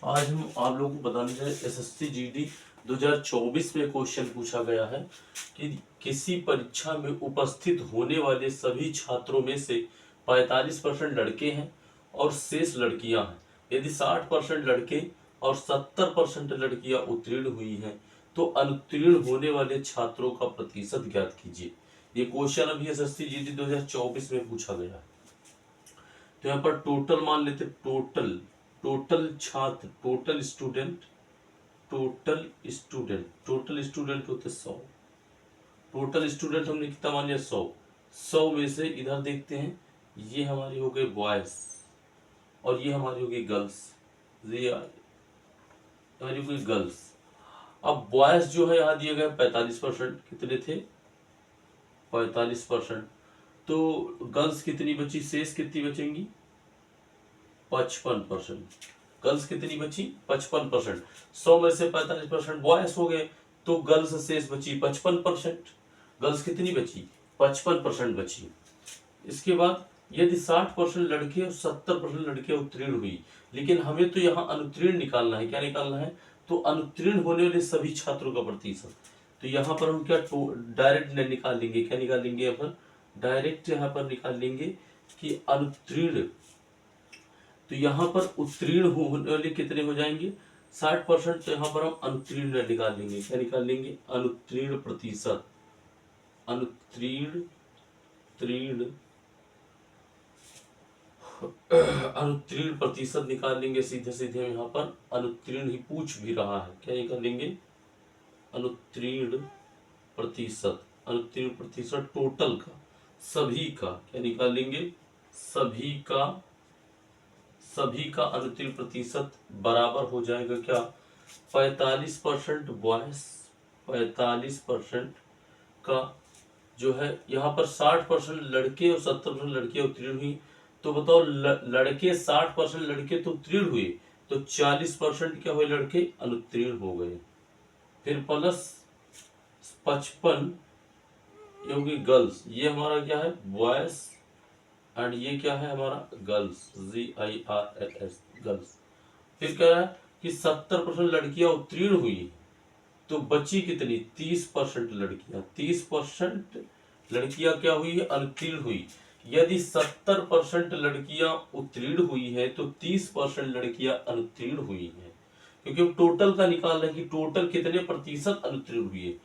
आज हम आप लोगों को बताने जा रहे एसएससी जीडी 2024 में क्वेश्चन पूछा गया है कि किसी परीक्षा में उपस्थित होने वाले सभी छात्रों में से 45% लड़के हैं और शेष लड़कियां हैं। यदि 60% लड़के और 70% लड़कियां उत्तीर्ण हुई हैं तो अनुत्तीर्ण होने वाले छात्रों का प्रतिशत ज्ञात कीजिए। ये क्वेश्चन अभी एसएससी जीडी 2024 में पूछा गया है। तो यहाँ पर टोटल मान लेते, टोटल छात्र, टोटल स्टूडेंट होते 100। टोटल स्टूडेंट हमने कितना मान लिया 100 में से इधर देखते हैं, ये हमारी हो गए बॉयज और ये हमारी हो गई गर्ल्स, ये हमारी हो गई गर्ल्स। अब बॉयज जो है यहाँ दिया गया 45%, कितने थे 45%। तो गर्ल्स कितनी बची, शेष कितनी बचेंगी 55%। गर्ल्स कितनी बची 55%। 100 में से 45% बॉयज हो गए तो गर्ल्स शेष बची 55%। गर्ल्स कितनी बची 55% बची। इसके बाद यदि 60% लड़के और 70% लड़कियां उत्तीर्ण हुई, लेकिन हमें तो यहाँ अनुत्तीर्ण निकालना है। क्या निकालना है, तो अनुत्तीर्ण होने वाले सभी छात्रों का प्रतिशत। तो यहाँ पर हम क्या डायरेक्ट निकाल लेंगे, क्या निकाल लेंगे यहाँ पर, डायरेक्ट यहाँ पर निकाल लेंगे कि अनुत्तीर्ण। तो यहाँ पर उत्तीर्ण होने वाले कितने हो जाएंगे 60%। तो यहाँ पर हम अनुत्तीर्ण निकाल लेंगे, क्या निकाल लेंगे, अनुत्तीर्ण प्रतिशत, अनुत्तीर्ण प्रतिशत निकाल लेंगे। सीधे सीधे यहाँ पर अनुत्तीर्ण ही पूछ भी रहा है, क्या निकाल लेंगे, अनुत्तीर्ण प्रतिशत। अनुत्तीर्ण प्रतिशत टोटल का, सभी का, क्या निकाल लेंगे, सभी का अनुत्तीर्ण प्रतिशत बराबर हो जाएगा क्या, 45% बॉयज, 45% का जो है यहाँ पर 60% लड़के और 70% लड़कियां उत्तीर्ण हुई। तो बताओ लड़के 60% लड़के तो उत्तीर्ण हुए, तो 40% क्या हुए, लड़के अनुत्तीर्ण हो गए। फिर प्लस 55 ये होगी गर्ल्स, ये हमारा क्या है बॉयज एंड ये क्या है हमारा गर्ल्स, GIRLS गर्ल्स। फिर कह रहा है कि 70% लड़कियां उत्तीर्ण हुई तो बची कितनी 30% लड़कियां, 30% लड़कियां क्या हुई है, अनुत्तीर्ण हुई। यदि 70% लड़कियां उत्तीर्ण हुई है तो 30% लड़कियां अनुत्तीर्ण हुई है, क्योंकि टोटल का निकाल रहे हैं कि टोटल कितने प्रतिशत अनुत्तीर्ण हुए।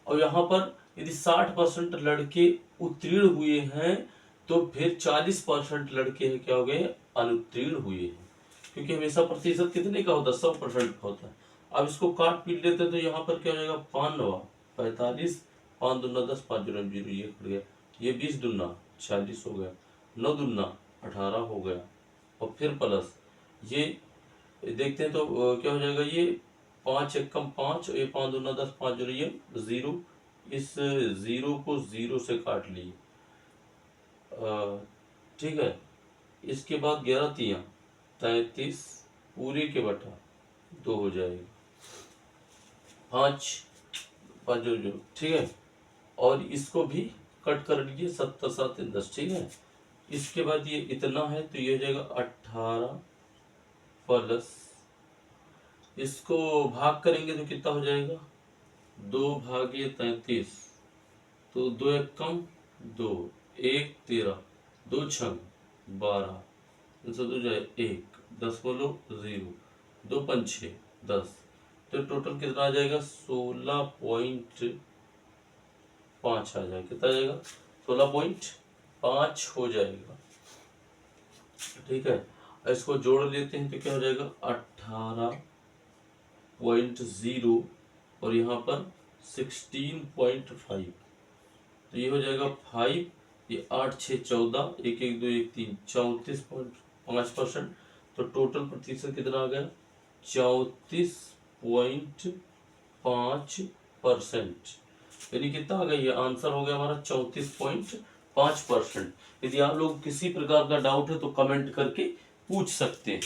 और यहाँ पर यदि 60% लड़के उत्तीर्ण हुए हैं तो फिर 40% लड़के हैं क्या हो गए, अनुत्तीर्ण हुए हैं, क्योंकि हमेशा प्रतिशत कितने का होता है 100% का होता है। अब इसको काट पीट लेते हैं तो यहाँ पर क्या हो जाएगा 5 9 45, 5 दूना 10, 5 0 0, ये कट गया, ये 20 दूना 40 हो गया, 9 दूना 18 हो गया, और फिर प्लस ये देखते हैं तो क्या हो जाएगा, ये 5 1 कम 5, ये 5 दूना 10, 5 0 ये 0, इस 0 को 0 से काट लिए, ठीक है। इसके बाद 11 3 33 पूरे के बटा 2 हो जाएगा, 5 5 जो, ठीक है। और इसको भी कट कर लीजिए, 7 7 10, ठीक है। इसके बाद ये इतना है तो ये हो जाएगा 18 प्लस, इसको भाग करेंगे तो कितना हो जाएगा 2 भागे 33, तो 2 1 कम 2, 1 13, 2 6 12, 2 जाए 1, 10 बोलो 0, 2 5 6 10, तो टोटल कितना आ जाएगा 16.5 आ जाएगा, कितना आ जाएगा 16.5 हो जाएगा, ठीक है। इसको जोड़ लेते हैं तो क्या हो जाएगा 18.0 और यहाँ पर 16.5, तो ये हो जाएगा 5, ये 8 6 14, 1 1 2 1 3, 34.5%। तो टोटल प्रतिशत कितना आ गया 34.5%, यानी कितना आ गया, ये आंसर हो गया हमारा 34.5%। यदि आप लोग किसी प्रकार का डाउट है तो कमेंट करके पूछ सकते हैं।